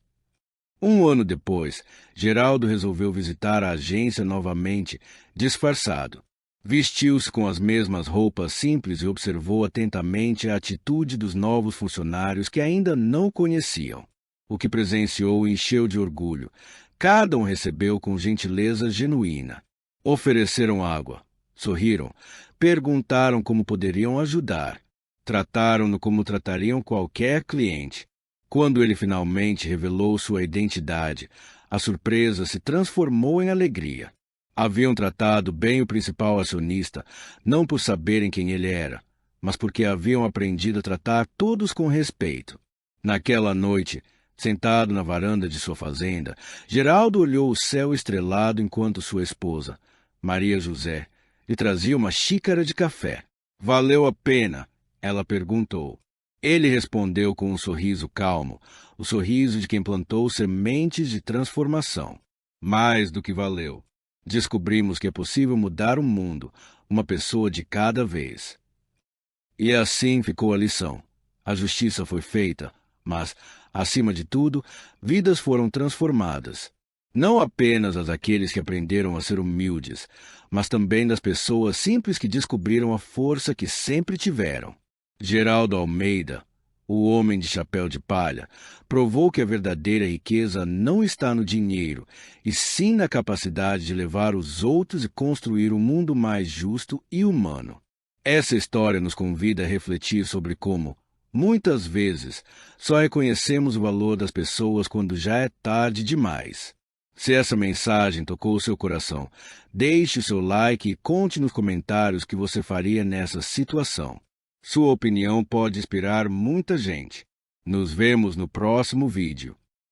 [SPEAKER 1] Um ano depois, Geraldo resolveu visitar a agência novamente, disfarçado. Vestiu-se com as mesmas roupas simples e observou atentamente a atitude dos novos funcionários que ainda não o conheciam. O que presenciou o encheu de orgulho. Cada um recebeu com gentileza genuína. Ofereceram água, sorriram, perguntaram como poderiam ajudar. Trataram-no como tratariam qualquer cliente. Quando ele finalmente revelou sua identidade, a surpresa se transformou em alegria. Haviam tratado bem o principal acionista, não por saberem quem ele era, mas porque haviam aprendido a tratar todos com respeito. Naquela noite, sentado na varanda de sua fazenda, Geraldo olhou o céu estrelado enquanto sua esposa, Maria José, lhe trazia uma xícara de café. "Valeu a pena?" ela perguntou. Ele respondeu com um sorriso calmo, o sorriso de quem plantou sementes de transformação. "Mais do que valeu. Descobrimos que é possível mudar o mundo, uma pessoa de cada vez." E assim ficou a lição. A justiça foi feita, mas, acima de tudo, vidas foram transformadas. Não apenas as daqueles que aprenderam a ser humildes, mas também das pessoas simples que descobriram a força que sempre tiveram. Geraldo Almeida, o homem de chapéu de palha, provou que a verdadeira riqueza não está no dinheiro, e sim na capacidade de levar os outros e construir um mundo mais justo e humano. Essa história nos convida a refletir sobre como, muitas vezes, só reconhecemos o valor das pessoas quando já é tarde demais. Se essa mensagem tocou o seu coração, deixe o seu like e conte nos comentários o que você faria nessa situação. Sua opinião pode inspirar muita gente. Nos vemos no próximo vídeo.